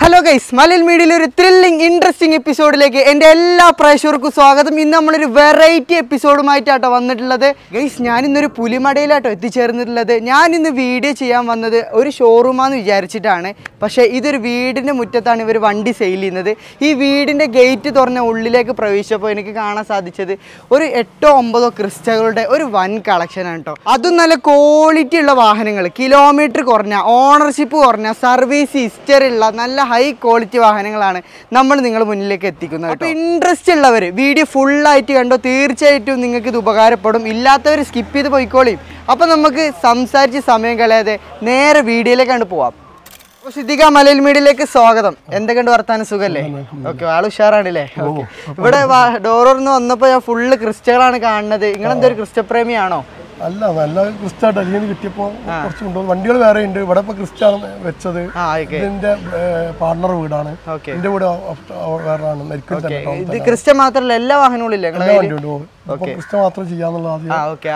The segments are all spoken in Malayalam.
ഹലോ ഗൈസ്, മലയാളം മീഡിയയിലെ ഒരു ത്രില്ലിംഗ് ഇൻട്രസ്റ്റിംഗ് എപ്പിസോഡിലേക്ക് എൻ്റെ എല്ലാ പ്രേക്ഷകർക്കും സ്വാഗതം. ഇന്ന് നമ്മളൊരു വെറൈറ്റി എപ്പിസോഡുമായിട്ടാട്ടോ വന്നിട്ടുള്ളത്. ഗൈസ്, ഞാനിന്നൊരു പുലിമടയിലാട്ടോ എത്തിച്ചേർന്നിട്ടുള്ളത്. ഞാനിന്ന് വീഡിയോ ചെയ്യാൻ വന്നത് ഒരു ഷോറൂമാന്ന് വിചാരിച്ചിട്ടാണ്. പക്ഷേ ഇതൊരു വീടിൻ്റെ മുറ്റത്താണ് ഇവർ വണ്ടി സെയിൽ ചെയ്യുന്നത്. ഈ വീടിൻ്റെ ഗേറ്റ് തുറന്ന ഉള്ളിലേക്ക് പ്രവേശിച്ചപ്പോൾ എനിക്ക് കാണാൻ സാധിച്ചത് ഒരു 8-9 ക്രിസ്റ്റകളുടെ ഒരു വൻ കളക്ഷനാണ് കേട്ടോ. അതും നല്ല ക്വാളിറ്റി ഉള്ള വാഹനങ്ങൾ, കിലോമീറ്റർ കുറഞ്ഞ, ഓണർഷിപ്പ് കുറഞ്ഞ, സർവീസ് ഹിസ്റ്ററി ഉള്ള നല്ല ഹൈ ക്വാളിറ്റി വാഹനങ്ങളാണ് നമ്മൾ നിങ്ങളുടെ മുന്നിലേക്ക് എത്തിക്കുന്നത്. അപ്പോൾ ഇൻട്രസ്റ്റ് ഉള്ളവർ വീഡിയോ ഫുള്ളായിട്ട് കണ്ടോ, തീർച്ചയായിട്ടും നിങ്ങൾക്ക് ഇത് ഉപകാരപ്പെടും. ഇല്ലാത്തവർ സ്കിപ്പ് ചെയ്ത് പോയിക്കോളിയും. അപ്പോൾ നമുക്ക് സംസാരിച്ച് സമയം കളയാതെ നേരെ വീഡിയോയിലേക്കാണ് പോവാം. അപ്പോൾ സിദ്ദിഖ, മലയാളം മീഡിയയിലേക്ക് സ്വാഗതം. എന്തൊക്കെയുണ്ട് വർത്താനം, സുഖല്ലേ? ഓക്കെ, ആൾ ഉഷാറാണല്ലേ? ഇവിടെ ഡോറോർന്ന് വന്നപ്പോൾ ഞാൻ ഫുള്ള് ക്രിസ്റ്റകളാണ് കാണുന്നത്. നിങ്ങളെന്തൊരു ക്രിസ്റ്റപ്രേമിയാണോ? അല്ല, നല്ല ക്രിസ്റ്റ ഡൽഹിയിൽ കിട്ടിയപ്പോ കുറച്ച് കൊണ്ടുപോകും. വണ്ടികൾ വേറെ ഉണ്ട്. ഇവിടെ ഇപ്പൊ ക്രിസ്റ്റാണ് വെച്ചത്. ഇതിന്റെ പാർട്ണർ വീടാണ്. എന്റെ വീട് വേറെ. ഇത് ക്രിസ്റ്റ മാത്രമല്ല, എല്ലാ വാഹനങ്ങളും ഇല്ലേ? ക്രിസ്റ്റ മാത്രം ചെയ്യാന്നുള്ള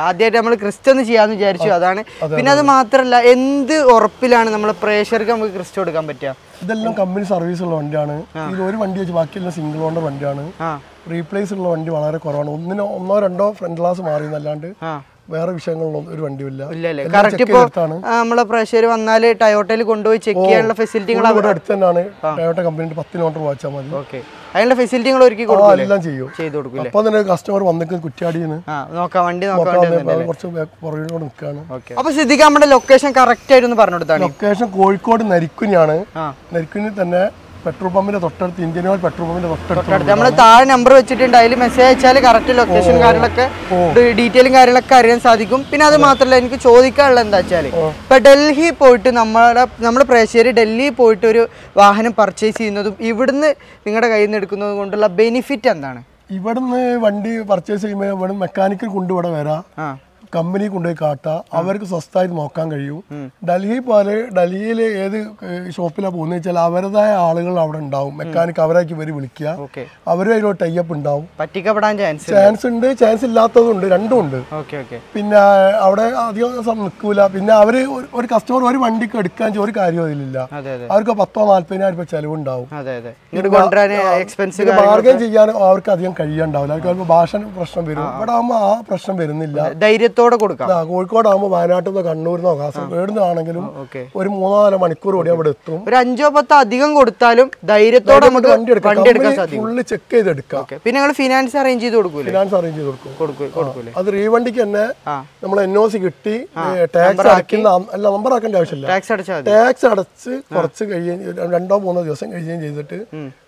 ആദ്യമായിട്ട് നമ്മൾ ക്രിസ്റ്റ ഒന്ന് ചെയ്യാന്ന് വിചാരിച്ചു, അതാണ്. പിന്നെ അത് മാത്രല്ല, എന്ത് ഉറപ്പിലാണ് നമ്മളെ പ്രേക്ഷകർക്ക് നമുക്ക് ക്രിസ്റ്റ കൊടുക്കാൻ പറ്റുക? ഇതെല്ലാം കമ്പനി സർവീസ് ഉള്ള വണ്ടിയാണ്. ഇതിൽ ഒരു വണ്ടി വെച്ച് ബാക്കിയെല്ലാം സിംഗിൾ ഓണർ വണ്ടിയാണ്. റീപ്ലേസ് ഉള്ള വണ്ടി വളരെ കുറവാണ്. ഒന്നോ രണ്ടോ ഫ്രണ്ട് ഗ്ലാസ് മാറിയെന്നല്ലാണ്ട് വേറെ വിഷയങ്ങളൊന്നും ഒരു വണ്ടിയില്ല. നമ്മളെ പ്രേക്ഷകർ വന്നാല് ടയോട്ടയിൽ കൊണ്ടുപോയി ചെക്ക് ചെയ്യാനുള്ള ഫെസിലിറ്റികൾ ഇവിടെ അടുത്ത് തന്നെയാണ്. ടയോട്ട കമ്പനി 10 കിലോമീറ്റർ വായിച്ചാൽ മതി. അതിനുള്ള ഫെസിലിറ്റികൾ ഒരുക്കി എല്ലാം ചെയ്തു കൊടുക്കും. അപ്പൊ തന്നെ കസ്റ്റമർ വന്നിട്ട് കുറ്റിയാടിന്ന് വണ്ടി കുറച്ച് പുറകിലോട് നിൽക്കുകയാണ്. അപ്പൊ സിദ്ദിഖ, നമ്മുടെ ലൊക്കേഷൻ കറക്റ്റ് ആയിട്ട് പറഞ്ഞു കൊടുത്താണ്. ലൊക്കേഷൻ കോഴിക്കോട് നരിക്കുനിയാണ്. നരിക്കുനി തന്നെ പെട്രോൾ പമ്പിന്റെ തൊട്ടടുത്ത്, ഇന്ത്യൻ ഓയിൽ പെട്രോൾ പമ്പിന്റെ തൊട്ടടുത്ത്. നമ്മൾ താഴെ നമ്പർ വെച്ചിട്ടുണ്ട്, അതിൽ മെസ്സേജ് അയച്ചാൽ കറക്റ്റ് ലൊക്കേഷൻ കാര്യങ്ങളൊക്കെ ഡീറ്റെയിലും കാര്യങ്ങളൊക്കെ അറിയാൻ സാധിക്കും. പിന്നെ അത് മാത്രമല്ല, എനിക്ക് ചോദിക്കാനുള്ളത് എന്താ വെച്ചാൽ, ഇപ്പൊ ഡൽഹി പോയിട്ട് നമ്മുടെ പ്രേക്ഷകർ ഡൽഹി പോയിട്ട് ഒരു വാഹനം പർച്ചേസ് ചെയ്യുന്നതും ഇവിടുന്ന് നിങ്ങളുടെ കയ്യിൽ നിന്ന് എടുക്കുന്നതും കൊണ്ടുള്ള ബെനിഫിറ്റ് എന്താണ്? ഇവിടുന്ന് വണ്ടി പർച്ചേസ് ചെയ്യുമ്പോൾ ഇവിടെ മെക്കാനിക്കൽ കൊണ്ടുവിടെ വരാം, കമ്പനി കൊണ്ടുപോയി കാട്ടാ, അവർക്ക് സ്വസ്ഥമായിട്ട് നോക്കാൻ കഴിയും. ഡൽഹി പോലെ ഡൽഹിയിൽ ഏത് ഷോപ്പിലാണ് പോകുന്നത് വെച്ചാൽ അവരുടേതായ ആളുകൾ അവിടെ ഉണ്ടാവും. മെക്കാനിക് അവരാക്കി ഇവർ വിളിക്കുക, അവരുടെ ടൈപ്പ് ഉണ്ടാവും. പറ്റിക്കപ്പെടാൻ ചാൻസ് ഉണ്ട്, ചാൻസ് ഇല്ലാത്തതുണ്ട്, രണ്ടും ഉണ്ട്. പിന്നെ അവിടെ അധികം നിൽക്കൂല. പിന്നെ അവര് ഒരു കസ്റ്റമർ ഒരു വണ്ടിക്ക് എടുക്കാൻ ഒരു കാര്യം അതിലില്ല. അവർക്ക് 10,000-40,000 രൂപ ചെലവുണ്ടാവും. ബാർഗൻ ചെയ്യാൻ അവർക്ക് അധികം കഴിയാണ്ടാവില്ല. അവർക്ക് ഭാഷ പ്രശ്നം വരും. ഇവിടെ ആകുമ്പോൾ ആ പ്രശ്നം വരുന്നില്ല. കോഴിക്കോടാകുമ്പോ വയനാട്ടിൽ കണ്ണൂരിന്നോ കാസർഗോഡ് ആണെങ്കിലും ഒരു 3-4 മണിക്കൂർ കൂടി അവിടെ എത്തും. ഒരു 5-10 അധികം കൊടുത്താലും ധൈര്യത്തോടെ നമുക്ക് വണ്ടി എടുക്കാൻ സാധിക്കും. ഫുള്ള് ചെക്ക് ചെയ്തെടുക്കാം. പിന്നെ നിങ്ങൾ ഫിനാൻസ് അറേഞ്ച് ചെയ്ത് കൊടുക്കും. ഫിനാൻസ് അറേഞ്ച് ചെയ്ത് കൊടുക്കും. അത് റീവണ്ടിക്ക് തന്നെ നമ്മൾ NOC കിട്ടി ടാക്സ് അടയ്ക്കുന്ന നമ്പർ ആക്കേണ്ട ആവശ്യമില്ല. ടാക്സ് അടച്ച് കുറച്ച് കഴിയുകയും 2-3 ദിവസം കഴിയുകയും ചെയ്തിട്ട്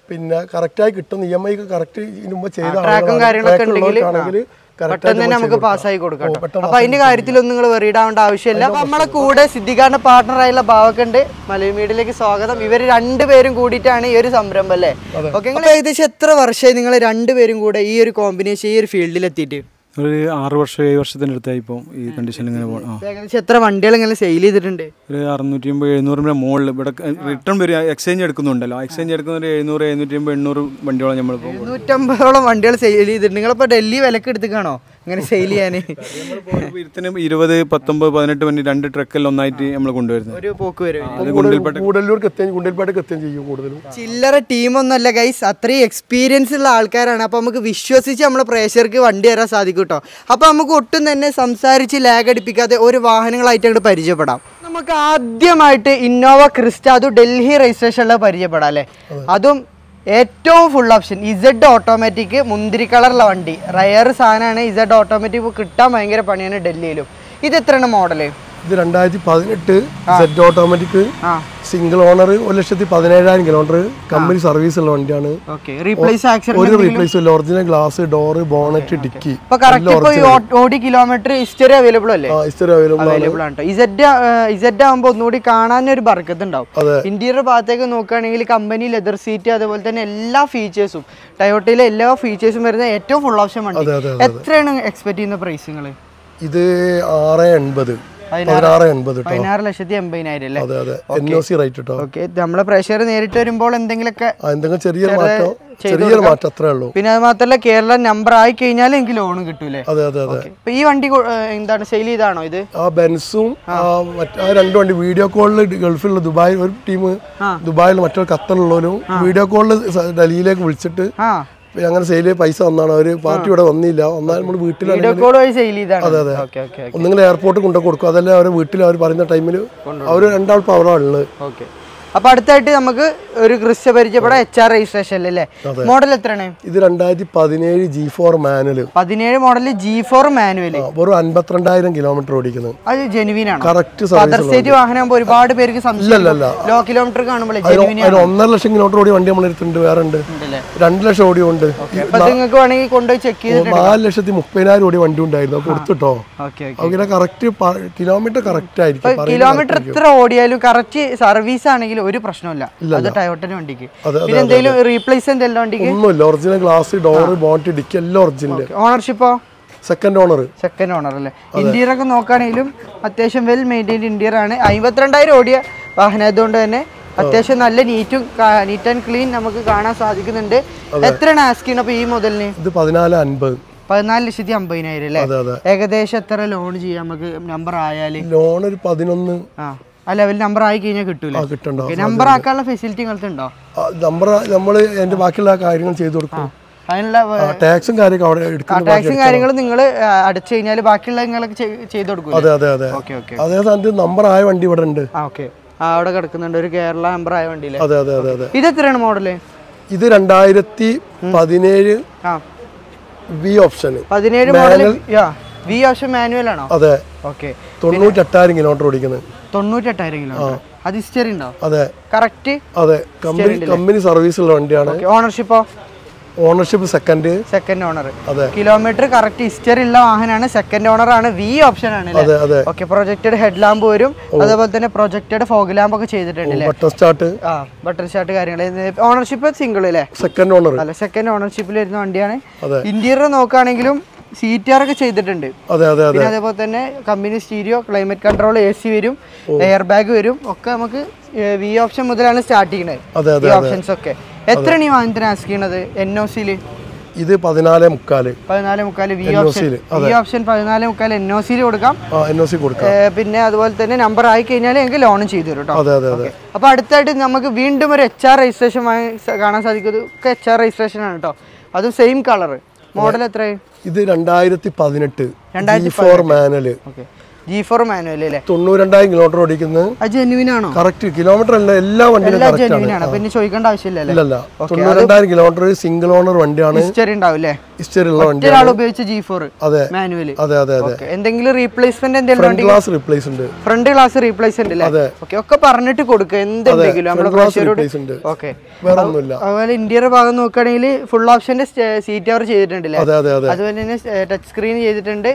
പിന്നെ കറക്റ്റായി കിട്ടും. EMI കറക്റ്റ് ഇതിന് മുമ്പ് ചെയ്താണെങ്കിൽ പെട്ടെന്ന് തന്നെ നമുക്ക് പാസ്സായി കൊടുക്കാം. അപ്പൊ അതിന്റെ കാര്യത്തിലൊന്നും നിങ്ങൾ വെറിയിടാവേണ്ട ആവശ്യമില്ല. നമ്മളെ കൂടെ സിദ്ദിഖാന്റെ പാർട്ണറായുള്ള ഭാവക്കുണ്ട്. മലയാളം മീഡിയയിലേക്ക് സ്വാഗതം. ഇവർ രണ്ടുപേരും കൂടിയിട്ടാണ് ഈ ഒരു സംരംഭം അല്ലേ? ഓക്കെ, നിങ്ങൾ ഏകദേശം എത്ര വർഷമായി നിങ്ങൾ രണ്ടുപേരും കൂടെ ഈ ഒരു കോമ്പിനേഷൻ ഈ ഒരു ഫീൽഡിൽ എത്തിയിട്ട്? ഒരു 6-7 വർഷത്തിന്റെ അടുത്തായി ഇപ്പോൾ ഈ കണ്ടീഷനിൽ ഇങ്ങനെ പോകണം. ഏകദേശം എത്ര വണ്ടികൾ ഇങ്ങനെ സെയിൽ ചെയ്തിട്ടുണ്ട്? ഒരു 650-700 മുകളിൽ. ഇവിടെ റിട്ടേൺ വരും, എക്സ്ചേഞ്ച് എടുക്കുന്നുണ്ടല്ലോ. എക്സ്ചേഞ്ച് എടുക്കുന്ന ഒരു 700-750-800 വണ്ടിയോളം നമ്മൾ 750ഓളം വണ്ടികൾ സെയിൽ ചെയ്തിട്ടുണ്ട്. നിങ്ങളിപ്പോൾ ഡൽഹി വിലക്ക് എടുത്തിക്കാണോ ഇങ്ങനെ സെയിൽ ചെയ്യാൻ? 20, 19, 18 വണ്ടി 2 ട്രക്കെല്ലാം ഒന്നായിട്ട് നമ്മൾ കൊണ്ടുവരുന്നത്. ഒരു പോക്ക് വരും. ചില്ലറ ടീമൊന്നുമല്ല ഗൈസ്, അത്രയും എക്സ്പീരിയൻസ് ഉള്ള ആൾക്കാരാണ്. അപ്പോൾ നമുക്ക് വിശ്വസിച്ച് നമ്മളെ പ്രേക്ഷകർക്ക് വണ്ടി തരാൻ സാധിക്കും കേട്ടോ. അപ്പോൾ നമുക്ക് ഒട്ടും തന്നെ സംസാരിച്ച് ലാഗ് അടിപ്പിക്കാതെ ഒരു വാഹനങ്ങളായിട്ട് അങ്ങോട്ട് പരിചയപ്പെടാം. നമുക്ക് ആദ്യമായിട്ട് ഇന്നോവ ക്രിസ്റ്റ, അതും ഡൽഹി രജിസ്ട്രേഷനിൽ പരിചയപ്പെടാം അല്ലേ? അതും ഏറ്റവും ഫുൾ ഓപ്ഷൻ ഇസഡ് ഓട്ടോമാറ്റിക്, മുന്തിരി കളറുള്ള വണ്ടി, റയർ സാധനമാണ്. ഇസഡ് ഓട്ടോമാറ്റിക് കിട്ടാൻ ഭയങ്കര പണിയാണ് ഡൽഹിയിലും. ഇത് എത്രയാണ് മോഡല്? ഇത് 2018 set automatic, single owner, 1,17,000 kilometre, company service ഉള്ള വണ്ടിയാണ്. ഒരു റീപ്ലേസ് ഇല്ല. Original glass, door, bonnet, dicky. Kilometre history available അല്ലേ? അവൈലബിൾ ആണ്. ഇസഡ് ആകുമ്പോൾ ഒന്നുകൂടി കാണാൻ ഒരു ബർക്കത്ത് ഉണ്ടാവും. ഇന്റീരിയർ ഭാഗത്തേക്ക് നോക്കുകയാണെങ്കിൽ കമ്പനി ലെതർ സീറ്റ്, അതുപോലെ തന്നെ എല്ലാ ഫീച്ചേഴ്സും, ടയോട്ടയിലെ എല്ലാ ഫീച്ചേഴ്സും വരുന്ന ഏറ്റവും ഫുൾ ഓപ്ഷൻ വണ്ടി. എത്രയാണ് എക്സ്പെക്ട് ചെയ്യുന്ന പ്രൈസുകൾ? ഇത് 680. 16,80,000 അല്ലേ? അതെ അതെ NOC റേറ്റ് കേട്ടോ. ഓക്കെ, നമ്മളെ പ്രഷർ നേരിട്ട് വരുമ്പോൾ എന്തെങ്കിലുമൊക്കെ ചെറിയൊരു മാറ്റം അത്രേ ഉള്ളൂ. പിന്നെ അത് മാത്രമല്ല കേരള നമ്പർ ആയി കഴിഞ്ഞാൽ എനിക്ക് ലോൺ കിട്ടൂലേ? അതെ അതെ അതെ. ഇപ്പൊ ഈ വണ്ടി എന്താണ് സെയിൽ ചെയ്താണോ ഇത്? ആ ബെൻസും രണ്ട് വണ്ടി വീഡിയോ കോളിൽ ഗൾഫിലുള്ള ദുബായ് ഒരു ടീം, ദുബായിൽ മറ്റൊരു ഖത്തറിലുള്ളവരും വീഡിയോ കോളിൽ ഡൽഹിയിലേക്ക് വിളിച്ചിട്ട് അങ്ങനെ സെയിൽ പൈസ വന്നാണ്. അവര് പാർട്ടി ഇവിടെ വന്നില്ല. എന്നാൽ നമ്മൾ വീട്ടിൽ അതെ അതെ ഒന്നുകിൽ എയർപോർട്ട് കൊണ്ടു കൊടുക്കും, അതല്ല അവരെ വീട്ടിൽ അവർ പറയുന്ന ടൈമിൽ അവർ രണ്ടാൾ പവറാണ് ഉള്ളത്. അപ്പൊ അടുത്തായിട്ട് നമുക്ക് ഒരു ക്രിസ്റ്റ പരിചയപ്പെടാം. HR രജിസ്ട്രേഷൻ അല്ലേ? മോഡൽ എത്രയാണ് ഇത്? 2017 G4 manual. 17 model G4 manual. വെറും 52,000 കിലോമീറ്റർ ഓടിക്കുന്നത്. അത് ജെനുവിൻ ആണ്. കറക്റ്റ് വാഹനം ഒരുപാട് പേർക്ക് ലോ കിലോമീറ്റർ കാണുമ്പോൾ 1.5 ലക്ഷം കിലോമീറ്റർ ഓടി വണ്ടി നമ്മളെടുത്തുണ്ട്. വേറെ ഉണ്ട് 2 ലക്ഷം ഓടി ഉണ്ട്. നിങ്ങൾക്ക് വേണമെങ്കിൽ കൊണ്ടുപോയി ചെക്ക് ചെയ്ത് 4,30,000 ഓടി വണ്ടി ഉണ്ടായിരുന്നു കൊടുത്തിട്ടോ. അങ്ങനെ കറക്റ്റ് കിലോമീറ്റർ കറക്റ്റ് ആയിരിക്കും. കിലോമീറ്റർ എത്ര ഓടിയാലും കറക്റ്റ് സർവീസ് ആണെങ്കിൽ ഒരു പ്രശ്നമില്ല. അത് ടയോട്ടയുടെ വണ്ടിക്ക്. പിന്നെ എന്തെങ്കിലും റീപ്ലേസ്മെന്റ് എല്ലാം വണ്ടിക്ക് ഒന്നുമില്ല. Original glass, door, bonnet, dicky എല്ലാം ഒറിജിനൽ. ഓണർഷിപ്പോ? സെക്കൻഡ് ഓണർ അല്ലേ? ഇന്റീരിയർ ഒക്കെ നോക്കുകയാണെങ്കിലും അത്യാവശ്യം വെൽ മെയിൻറ്റൈൻഡ് ഇന്റീരിയർ ആണ്. 52,000 ഓടിയ വാഹനമായതുകൊണ്ട് തന്നെ അത്യാവശ്യം നല്ല നീറ്റ് ആൻഡ് ക്ലീൻ നമുക്ക് കാണാൻ സാധിക്കുന്നുണ്ട്. എത്രയാണ് ആസ്കിങ് അപ്പൊ ഈ മോഡലിന്? ഇത് 14,50,000. 14,50,000 അല്ലേ? ഏകദേശം എത്ര ലോൺ ചെയ്യാം നമുക്ക് നമ്പർ ആയാല്? ലോൺ ഒരു 11 ആ ലെവൽ നമ്പർ ആയി കഴിഞ്ഞാൽ കിട്ടൂല. നമ്പർ ആക്കാനുള്ള ഫെസിലിറ്റി നിങ്ങൾക്ക് ഉണ്ടോ? നമ്പർ നമ്മൾ അതിന്റെ ബാക്കിയുള്ള കാര്യങ്ങൾ ചെയ്തു കൊടുക്കും. ടാക്സും കാര്യങ്ങളും നിങ്ങൾ അടച്ചു കഴിഞ്ഞാൽ ബാക്കിയുള്ള നിങ്ങൾക്ക് ചെയ്തു കൊടുക്കും. അതെ അതെ അതെ. അതേ സ്ഥാനത്ത് നമ്പർ ആയ വണ്ടി ഇവിടെ ഉണ്ട്. അവിടെ കിടക്കുന്നുണ്ട് ഒരു കേരള നമ്പർ ആയ വണ്ടിയില്. അതെ അതെ അതെ അതെ. ഇത് എത്രയാണ് മോഡല്? ഇത് 2017 V option. 17 model V option manual ആണോ? അതെ. 98,000 കിലോമീറ്റർ ഓടിക്കുന്നത്. 98,000 കിലോമീറ്റർ. അത് ഹിസ്റ്ററി ഉണ്ടോ? അതെ കറക്റ്റ്. അതെ കമ്പനി സർവീസ് ഉള്ള വണ്ടിയാണ്. ഓണർഷിപ്പോ? Ownership second owner. Kilometre correct history ഉള്ള വാഹനമാണ്. സെക്കൻഡ് ഓണർ ആണ്. V ഓപ്ഷൻ ആണ്. പ്രൊജക്റ്റഡ് ഹെഡ് ലാമ്പ് വരും. അതേപോലെ തന്നെ പ്രൊജക്റ്റഡ് ഫോഗ് ലാമ്പ് ഒക്കെ ചെയ്തിട്ടുണ്ട്. ബട്ടൺ സ്റ്റാർട്ട് കാര്യങ്ങൾ. ഓണർഷിപ്പ് സിംഗിൾ അല്ലേ? സെക്കൻഡ് ഓണർ അല്ല, സെക്കൻഡ് ഓണർഷിപ്പിൽ വരുന്ന വണ്ടിയാണ്. ഇന്റീരിയർ നോക്കുകയാണെങ്കിലും സീറ്റാറൊക്കെ ചെയ്തിട്ടുണ്ട്. പിന്നെ അതേപോലെ തന്നെ കമ്പനി സ്റ്റീരിയോ, ക്ലൈമറ്റ് കൺട്രോൾ, AC വരും, എയർ ബാഗ് വരും. ഒക്കെ നമുക്ക് V ഓപ്ഷൻ മുതലാണ് സ്റ്റാർട്ട് ചെയ്യുന്നത്. ഈ ഓപ്ഷൻസ് ഒക്കെ എത്രയാണ് ഈ വാഹനത്തിന് ആസ്ക് ചെയ്യണത് NOC-ൽ? ഇത് 14,50,000 V ഓപ്ഷൻ 14,50,000 NOC-ൽ കൊടുക്കാം. പിന്നെ അതുപോലെ തന്നെ നമ്പർ ആയി കഴിഞ്ഞാൽ ഞങ്ങൾക്ക് ലോണും ചെയ്തു തരും കേട്ടോ. അപ്പൊ അടുത്തായിട്ട് നമുക്ക് വീണ്ടും ഒരു HR രജിസ്ട്രേഷൻ കാണാൻ സാധിക്കും. HR രജിസ്ട്രേഷൻ ആണ് കേട്ടോ. അതും സെയിം കളർ. മോഡൽ എത്രയാണ്? ഇത് 2018 G4 മാനുവൽ. G4 മാനുവൽ അല്ലേ? 92,000 കിലോമീറ്റർ ഓടിക്കുന്നത്. ജെനുവിൻ ആണോ? കറക്റ്റ് കിലോമീറ്റർ അല്ല, എല്ലാ വണ്ടിയും പിന്നെ ചോദിക്കേണ്ട ആവശ്യമില്ല. 92,000 കിലോമീറ്റർ സിംഗിൾ ഓണർ വണ്ടിയാണ്. ഹിസ്റ്ററി ഉണ്ടാവില്ലേ? ഹിസ്റ്ററി ഉള്ള വണ്ടി. ഉപയോഗിച്ച G4 മാനുവൽ. അതെ അതെ അതെ. എന്തെങ്കിലും റീപ്ലേസ്മെന്റ് എന്തെങ്കിലും? Front glass replacement. Front glass replacement അല്ലേ? ഒക്കെ പറഞ്ഞിട്ട് കൊടുക്കുക എന്തെങ്കിലും. അതുപോലെ ഇന്റീരിയർ ഭാഗം നോക്കുകയാണെങ്കിൽ ഫുൾ ഓപ്ഷന്റെ സീറ്റ് കവർ ചെയ്തിട്ടുണ്ടല്ലേ? അതുപോലെ തന്നെ ടച്ച് സ്ക്രീൻ ചെയ്തിട്ടുണ്ട്.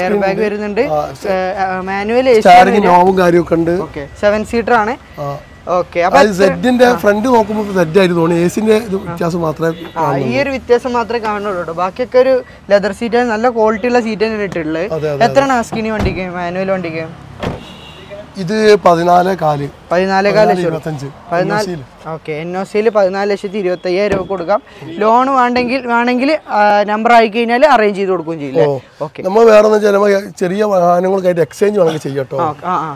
എയർ ബാഗ് വരുന്നുണ്ട്. മാനുവൽ 7 സീറ്റർ ആണ്. ഫ്രണ്ട് നോക്കുമ്പോൾ Z ആയിട്ട് തോന്നി. AC-ന്റെ വ്യത്യാസം മാത്രമേ ഈ ഒരു വ്യത്യാസം മാത്രമേ കാണുള്ളൂ. ബാക്കിയൊക്കെ ഒരു ലെതർ സീറ്റ്, നല്ല ക്വാളിറ്റി ഉള്ള സീറ്റ് തന്നെ ഇട്ടിട്ടുള്ളത്. എത്രയാണ് ആസ്കിനി വണ്ടിക്ക്, മാനുവൽ വണ്ടിക്ക്? ഇത് 14,400. 14,25. NOC-ൽ 14,25,000 രൂപ കൊടുക്കാം. ലോൺ വേണമെങ്കിൽ നമ്പർ ആയി കഴിഞ്ഞാൽ അറേഞ്ച് ചെയ്ത് കൊടുക്കുകയും ചെയ്യില്ലേ? നമ്മൾ വേറെ ചെറിയ വാഹനങ്ങൾക്കായിട്ട് എക്സ്ചേഞ്ച് വേണമെങ്കിൽ ചെയ്യട്ടോ.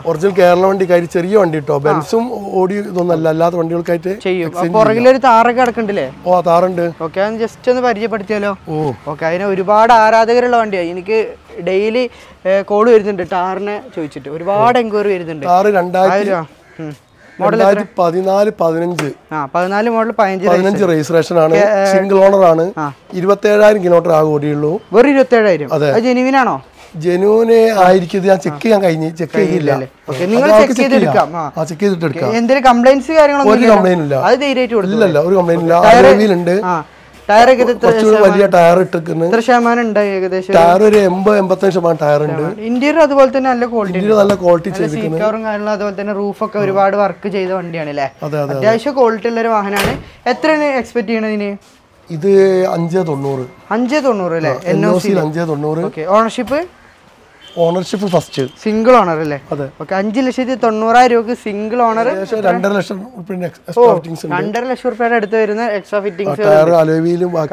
ഒറിജിനൽ കേരള വണ്ടിക്കായിട്ട് ചെറിയ വണ്ടി കിട്ടോ. ബെൻസും ഓടി ഇതൊന്നല്ല, അല്ലാത്ത വണ്ടികൾക്കായിട്ട് ചെയ്യും. പുറകിലൊരു താറൊക്കെ കിടക്കണ്ടല്ലേ? താറുണ്ട്. അത് ജസ്റ്റ് ഒന്ന് പരിചയപ്പെടുത്തിയാലോ? അതിന് ഒരുപാട് ആരാധകരുള്ള വണ്ടിയാണ്. എനിക്ക് ഡെയിലി കോള് വരുന്നുണ്ട് ടാറിനെ ചോദിച്ചിട്ട്. ഒരുപാട് എൻക്വയറി വരുന്നുണ്ട്. 14 മോഡൽ 15 രജിസ്ട്രേഷൻ ആണ്. സിംഗിൾ ഓണർ ആണ്. 27,000 കിലോമീറ്റർ ആകെ ഓടിയുള്ളൂ. വെറും 27,000. അതെ, ജെനുവിൻ ആണോ? ജെനുവിന് ആയിരിക്കും. ഞാൻ ചെക്ക് ചെയ്യാൻ കഴിഞ്ഞു. ചെക്ക് ചെയ്തില്ല. എന്തെങ്കിലും കംപ്ലൈന്റ്സ് കാര്യങ്ങളൊന്നും ഒരു കംപ്ലൈന്റ് ഇല്ല. അത് ധൈര്യമായിട്ട് കൊടുത്തു. ഇല്ല, ഒരു കംപ്ലൈന്റ് ഇല്ല. ഉണ്ട്. ടയറൊക്കെ വലിയ ടയർ ഇട്ടിരിക്കുന്നു. എത്ര ശതമാനം ഉണ്ട്? ഏകദേശം ടയർ ഒരു 80-85% ടയർ ഉണ്ട്. ഇന്റീരിയർ അതുപോലെ തന്നെ നല്ല ക്വാളിറ്റി ചെയ്തിരിക്കുന്നു. അതുപോലെ തന്നെ റൂഫൊക്കെ ഒരുപാട് വർക്ക് ചെയ്ത വണ്ടിയാണ് അല്ലേ? അത്യാവശ്യം ക്വാളിറ്റി ഉള്ള ഒരു വാഹനമാണ്. എത്രയാണ് എക്സ്പെക്ട് ചെയ്യണതിന്? ഇത് 590. 590 അല്ലേ? NOC 590. Ownership ownership first. Single owner അല്ലേ? ഓക്കെ. 5,90,000 രൂപക്ക് സിംഗിൾ ഓണർ. 2.5 ലക്ഷം രൂപയുടെ അടുത്ത് വരുന്ന എക്സ്ട്രാ ഫിറ്റിംഗ്സ്,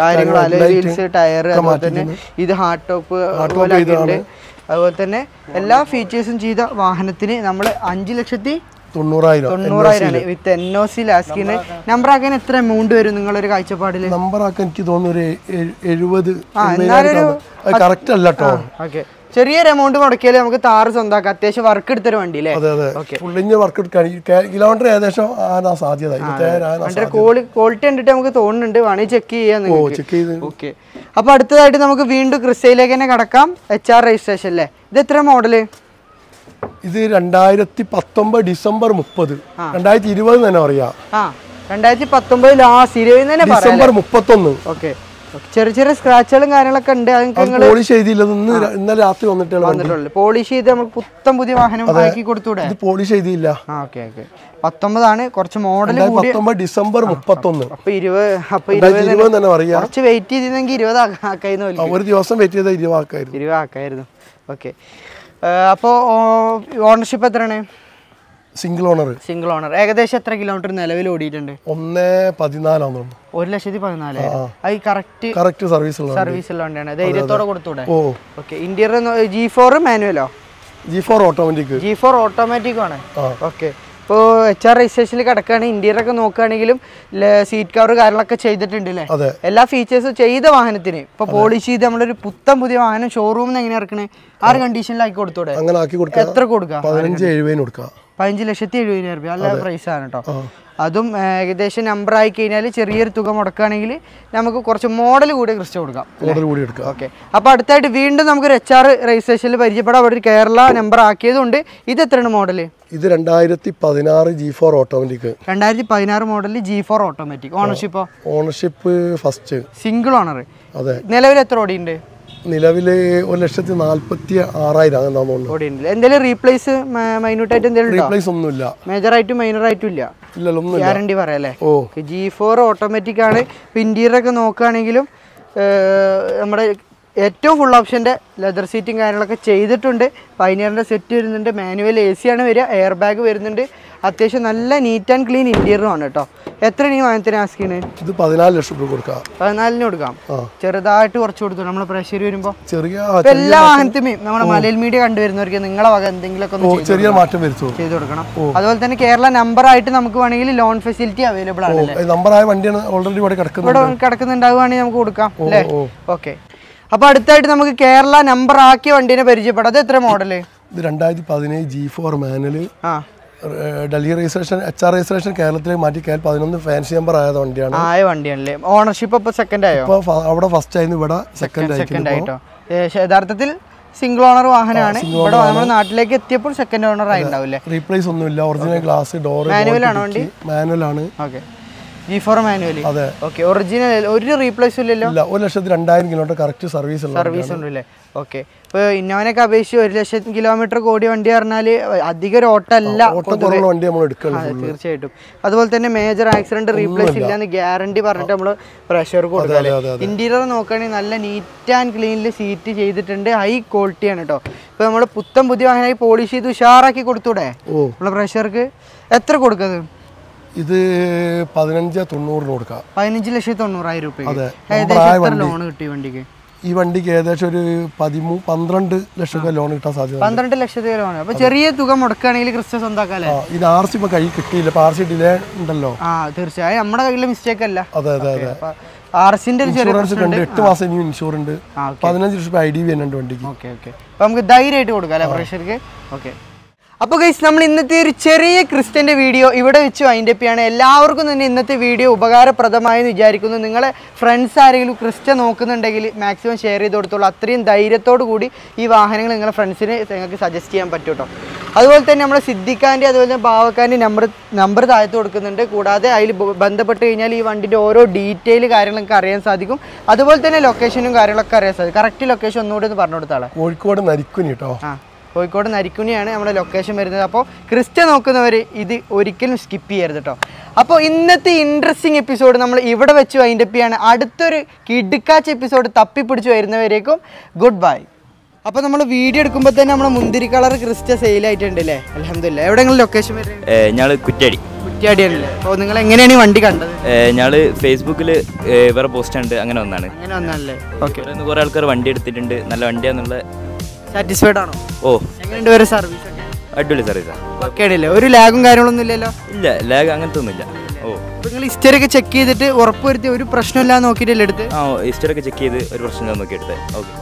കാര്യങ്ങൾ, അലോയ് ടയർ, അതുപോലെ തന്നെ ഇത് ഹാർഡ് ടോപ്പ്, അതുപോലെ തന്നെ എല്ലാ ഫീച്ചേഴ്സും ചെയ്ത വാഹനത്തിന് നമ്മൾ 5,90,000 വിത്ത് NOC ലാസ്കിന്. നമ്പർ ആക്കാൻ എത്ര എമൗണ്ട് വരും നിങ്ങളൊരു കാഴ്ചപ്പാടില്? നമ്പർ ആക്കാൻ എനിക്ക് തോന്നുന്നു 70. കറക്റ്റ് അല്ല കേട്ടോ. ഓക്കെ. ചെറിയൊരു എമൗണ്ട് മുടക്കിയാൽ നമുക്ക് താറ് സ്വന്തമാക്കാം. അത്യാവശ്യം വർക്ക് എടുത്തൊരു വണ്ടി അല്ലേ? വർക്ക് എടുക്കാൻ കിലോമീറ്റർ ഏകദേശം സാധ്യത. ക്വാളിറ്റി കണ്ടിട്ട് നമുക്ക് തോന്നുന്നുണ്ട്, വേണമെങ്കിൽ ചെക്ക് ചെയ്യാൻ. ഓക്കെ. അപ്പൊ അടുത്തതായിട്ട് നമുക്ക് വീണ്ടും ക്രിസ്റ്റയിലേക്ക് തന്നെ കടക്കാം. HR രജിസ്ട്രേഷൻ അല്ലേ? ഇത് എത്ര മോഡല്? ഇത് 2019 ഡിസംബർ 30. 2020 തന്നെ പറയാം. 2019 ലാസ്റ്റ് 20 തന്നെ ഡിസംബർ 31. ഓക്കെ. ചെറിയ ചെറിയ സ്ക്രാച്ചുകളും കാര്യങ്ങളൊക്കെ ഉണ്ട്. പോളിഷ് ചെയ്തില്ല, ഇന്നലെ രാത്രി വന്നിട്ടുള്ളൂ. പോളിഷ് ചെയ്ത് നമുക്ക് പുത്തൻ പുതിയ വാഹനം ആക്കി കൊടുത്തൂടെ? പോളിഷ് ചെയ്തില്ല. 19 കുറച്ച് മോഡൽ 19 ഡിസംബർ 31. അപ്പൊ 20 തന്നെ പറയാം. കുറച്ച് വെയിറ്റ് ചെയ്തിരുന്നെങ്കിൽ 20 ആക്കായിരുന്നു. ഒരു ദിവസം വെയിറ്റ് ചെയ്താൽ 20 ആക്കായിരുന്നു. ഓക്കെ. അപ്പോ ഓണർഷിപ്പ് എത്രയാണ്? Single owner. ഏകദേശം എത്ര കിലോമീറ്റർ നിലവിൽ ഓടിയിട്ടുണ്ട്? 1,14. 1,14,000. കറക്റ്റ് സർവീസ് ഉള്ളതാണ്. ധൈര്യത്തോടെ കൊടുത്തൂടെ? ഓക്കെ. ഇന്റീരിയർ G4 മാനുവലോ? G4 ഓട്ടോമാറ്റിക് ആണ്. ഓക്കെ. ഇപ്പോൾ HR രജിസ്ട്രേഷനിൽ കിടക്കുകയാണെങ്കിൽ ഇന്റീരിയർ ഒക്കെ നോക്കുകയാണെങ്കിലും സീറ്റ് കവർ കാര്യങ്ങളൊക്കെ ചെയ്തിട്ടുണ്ട് അല്ലേ? എല്ലാ ഫീച്ചേഴ്സും ചെയ്ത വാഹനത്തിന് ഇപ്പൊ പോളിഷ് ചെയ്ത് നമ്മളൊരു പുത്തൻ പുതിയ വാഹനം ഷോറൂമിൽ നിന്ന് എങ്ങനെ ഇറക്കണേ? ആ ഒരു കണ്ടീഷനിലാക്കി കൊടുത്തൂടെ? എത്ര കൊടുക്കാം? 15,70,000 രൂപ. നല്ല പ്രൈസ് ആണ് കേട്ടോ. അതും ഏകദേശം നമ്പർ ആയി കഴിഞ്ഞാൽ ചെറിയൊരു തുക മുടക്കുകയാണെങ്കിൽ നമുക്ക് കുറച്ച് മോഡൽ കൂടി ക്രിസ്റ്റ കൊടുക്കാം. ഓക്കെ. അപ്പോൾ അടുത്തായിട്ട് വീണ്ടും നമുക്കൊരു HR രജിസ്ട്രേഷനിൽ പരിചയപ്പെടാം. അവിടെ ഒരു കേരള നമ്പർ ആക്കിയതുകൊണ്ട്. ഇത് എത്രയാണ് മോഡൽ? ഇത് 2016 G4 automatic. 2016 model G4 automatic. Ownership first. Single owner. നിലവിൽ എത്ര ഓടിയുണ്ട്? നിലവില് 1,46,000. എന്തെങ്കിലും റീപ്ലേസ് മൈന്യൂട്ടായിട്ട് റീപ്ലേസ് ഒന്നുമില്ല. മേജർ ആയിട്ടും മൈനർ ആയിട്ടും ഇല്ല. ഗ്യാരണ്ടി പറയാല്ലേ? G4 ഓട്ടോമാറ്റിക് ആണ്. ഇന്റീരിയർ ഒക്കെ നോക്കുകയാണെങ്കിലും നമ്മുടെ ഏറ്റവും ഫുൾ ഓപ്ഷൻ്റെ ലെതർ സീറ്റും കാര്യങ്ങളൊക്കെ ചെയ്തിട്ടുണ്ട്. പൈനിയറിൻ്റെ സെറ്റ് വരുന്നുണ്ട്. മാനുവൽ AC ആണ് വരിക. എയർ ബാഗ് വരുന്നുണ്ട്. അത്യാവശ്യം നല്ല നീറ്റ് ആൻഡ് ക്ലീൻ ഇന്റീരിയറും ആണ് കേട്ടോ. എത്ര ഈ വാഹനത്തിന് ആസ്കിന്? ഇത് 14 ലക്ഷം രൂപ കൊടുക്കാം. 14 കൊടുക്കാം. ചെറുതായിട്ട് കുറച്ച് കൊടുത്തു നമ്മളെ പ്രഷർ വരുമ്പോൾ. എല്ലാ വാഹനത്തിനും നമ്മുടെ മലയാള മീഡിയ കണ്ടുവരുന്നവർക്ക് നിങ്ങളെ വക എന്തെങ്കിലുമൊക്കെ ചെറിയ മാറ്റം ചെയ്ത് കൊടുക്കണം. അതുപോലെ തന്നെ കേരള നമ്പർ ആയിട്ട് നമുക്ക് വേണമെങ്കിൽ ലോൺ ഫെസിലിറ്റി അവൈലബിൾ ആണ്. നമ്പറായ വണ്ടിയാണ് ഓൾറെഡി ഇവിടെ കിടക്കുന്നുണ്ടാവുകയാണെങ്കിൽ നമുക്ക് കൊടുക്കാം അല്ലേ? ഓക്കെ. അപ്പൊ അടുത്തായിട്ട് നമുക്ക് കേരള നമ്പർ ആക്കിയ വണ്ടിനെ പരിചയപ്പെടാം. അത് എത്ര മോഡല്? ഇത് 2017 G4 manual. Delhi registration, HR registration കേരളത്തിലേക്ക് മാറ്റി 11 ഫാൻസി നമ്പർ ആയ വണ്ടിയാണല്ലേ? ഓണർഷിപ്പ് ഇപ്പൊ സെക്കൻഡ് ആയോ? അവിടെ ഫസ്റ്റ് ആയിരുന്നു, ഇവിടെ സെക്കൻഡ് ആയിട്ടോ. യഥാർത്ഥത്തിൽ സിംഗിൾ ഓണർ വാഹനമാണ്. ഇവിടെ നമ്മുടെ നാട്ടിലേക്ക് എത്തിയപ്പോൾ സെക്കൻഡ് ഓണർ ആയിട്ടുണ്ടാവില്ലേ? റീപ്ലേസ് ഒന്നുമില്ല. ഒറിജിനൽ ഗ്ലാസ്, ഡോർ മാനുവൽ ആണോ വണ്ടി? മാനുവൽ ആണ്. Okay. G4 manual. Okay. Original ഒരു റീപ്ലേസും ഇല്ലല്ലോ? 1,02,000 കിലോമീറ്റർ കറക്റ്റ് സർവീസ് ഉണ്ടല്ലേ? ഓക്കെ. ഇപ്പോൾ ഇന്നോവനൊക്കെ അപേക്ഷിച്ച് 1,00,000 കിലോമീറ്റർ കൂടിയ വണ്ടി പറഞ്ഞാൽ അധികം ഒരു ഓട്ടമല്ല. തീർച്ചയായിട്ടും. അതുപോലെ തന്നെ മേജർ ആക്സിഡന്റ് റീപ്ലേസ് ഇല്ലാന്ന് ഗ്യാരണ്ടി പറഞ്ഞിട്ട് നമ്മൾ പ്രഷർ കൊടുക്കാം. ഇന്റീരിയർ നോക്കുകയാണെങ്കിൽ നല്ല നീറ്റ് ആൻഡ് ക്ലീനിൽ സീറ്റ് ചെയ്തിട്ടുണ്ട്. ഹൈ ക്വാളിറ്റിയാണ് കേട്ടോ. ഇപ്പോൾ നമ്മൾ പുത്തൻ പുതിയ വാഹനമായി പോളിഷ് ചെയ്ത് ഉഷാറാക്കി കൊടുത്തൂടെ നമ്മളെ പ്രഷർക്ക്? എത്ര കൊടുക്കുന്നത്? ഇത് 15,90 കൊടുക്കാം. 15,90,000 രൂപ. ലോൺ കിട്ടിയ വണ്ടിക്ക്? ഈ വണ്ടിക്ക് ഏകദേശം ഒരു 12 ലക്ഷം രൂപ ലോൺ കിട്ടാൻ സാധ്യത. 12 ലക്ഷത്തെ ലോൺ. അപ്പൊ ചെറിയ തുക മുടക്കുകയാണെങ്കിൽ ക്രിസ്റ്റ സ്വന്തമാക്കാല്ലേ? ഇത് RC ഇപ്പൊ കൈ കിട്ടിയില്ല. RC ഡിലേ ഉണ്ടല്ലോ. തീർച്ചയായും നമ്മുടെ കയ്യിലെ മിസ്റ്റേക്ക് അല്ല. അതെ. RCന്റെ 8 മാസം ഇനി ഇൻഷൂർ ഉണ്ട്. 15 ലക്ഷം രൂപ IDV ഉണ്ട് വണ്ടിക്ക്. ഓക്കെ. അപ്പൊ നമുക്ക് ധൈര്യമായിട്ട് കൊടുക്കാം അല്ലേ പ്രഷർക്ക്? ഓക്കെ. അപ്പോൾ ഗൈസ്, നമ്മൾ ഇന്നത്തെ ഒരു ചെറിയ ക്രിസ്റ്റൻ്റെ വീഡിയോ ഇവിടെ വെച്ച് വൈൻഡ് അപ്പ് ചെയ്യാണ്. എല്ലാവർക്കും തന്നെ ഇന്നത്തെ വീഡിയോ ഉപകാരപ്രദമായെന്ന് വിചാരിക്കുന്നു. നിങ്ങളെ ഫ്രണ്ട്സ് ആരെങ്കിലും ക്രിസ്റ്റ നോക്കുന്നുണ്ടെങ്കിൽ മാക്സിമം ഷെയർ ചെയ്ത് കൊടുത്തോളൂ. അത്രയും ധൈര്യത്തോടു കൂടി ഈ വാഹനങ്ങൾ നിങ്ങളുടെ ഫ്രണ്ട്സിന് നിങ്ങൾക്ക് സജസ്റ്റ് ചെയ്യാൻ പറ്റും കേട്ടോ. അതുപോലെ തന്നെ നമ്മുടെ സിദ്ദിഖാൻ്റെ അതുപോലെ തന്നെ ബാവക്കാൻ്റെ നമ്പർ താഴത്ത് കൊടുക്കുന്നുണ്ട്. കൂടാതെ അതിൽ ബന്ധപ്പെട്ട് കഴിഞ്ഞാൽ ഈ വണ്ടിൻ്റെ ഓരോ ഡീറ്റെയിൽ കാര്യങ്ങളൊക്കെ അറിയാൻ സാധിക്കും. അതുപോലെ തന്നെ ലൊക്കേഷനും കാര്യങ്ങളൊക്കെ അറിയാൻ സാധിക്കും. കറക്റ്റ് ലൊക്കേഷൻ ഒന്നുകൂടി ഒന്ന് പറഞ്ഞു കൊടുത്താളെ. കോഴിക്കോട് നരിക്കുനി കേട്ടോ. കോഴിക്കോട് നരിക്കുനിയാണ് നമ്മുടെ ലൊക്കേഷൻ വരുന്നത്. അപ്പോൾ ക്രിസ്റ്റ നോക്കുന്നവർ ഇത് ഒരിക്കലും സ്കിപ്പ് ചെയ്യരുത് കേട്ടോ. അപ്പോൾ ഇന്നത്തെ ഇൻട്രസ്റ്റിംഗ് എപ്പിസോഡ് നമ്മൾ ഇവിടെ വെച്ച് വൈൻഡ് അപ്പ് ചെയ്യാണ്. അടുത്തൊരു കിടുക്കാച്ച് എപ്പിസോഡ് തപ്പിപ്പിടിച്ച് വരുന്നവരേക്കും ഗുഡ് ബൈ. അപ്പോൾ നമ്മൾ വീഡിയോ എടുക്കുമ്പോൾ തന്നെ നമ്മുടെ മുന്തിരി കളർ ക്രിസ്റ്റ സെയിലായിട്ടുണ്ട് അല്ലേ? അൽഹംദുലില്ലാ. എവിടെയെങ്കിലും ലൊക്കേഷൻ വരുന്നത്? ഞങ്ങൾ കുറ്റ്യാടി. കുറ്റ്യാടിയാണല്ലേ? അപ്പോൾ നിങ്ങൾ എങ്ങനെയാണ് ഈ വണ്ടി കണ്ടത്? ഞങ്ങൾ ഫേസ്ബുക്കിൽ വേറെ പോസ്റ്റ് ഉണ്ട്, അങ്ങനെ വന്നാണ്. അങ്ങനെ വന്നല്ലേ? ഓക്കെ. കുറേ ആൾക്കാർ വണ്ടി എടുത്തിട്ടുണ്ട്, നല്ല വണ്ടിയാന്നുള്ള. സാറ്റിസ്ഫൈഡ് ആണോ? ഓ, എങ്ങനെയുണ്ട് വേറെ സർവീസ് ഒക്കെ? അടിപൊളി സർവീസാണ്. ഓക്കെ ആണല്ലേ? ഒരു ലാഗും കാര്യങ്ങളൊന്നും ഇല്ലല്ലോ? ഇല്ല, ലാഗ് അങ്ങനത്തെ ഒന്നുമില്ല. ഓ, അപ്പോൾ നിങ്ങൾ ഹിസ്റ്ററി ഒക്കെ ചെക്ക് ചെയ്തിട്ട് ഉറപ്പ് വരുത്തി ഒരു പ്രശ്നമില്ലാന്ന് നോക്കിയിട്ടല്ലേ എടുത്ത്? ഹിസ്റ്ററി ഒക്കെ ചെക്ക് ചെയ്ത് ഒരു പ്രശ്നമില്ലാന്ന് നോക്കി എടുത്തത്. ഓക്കെ.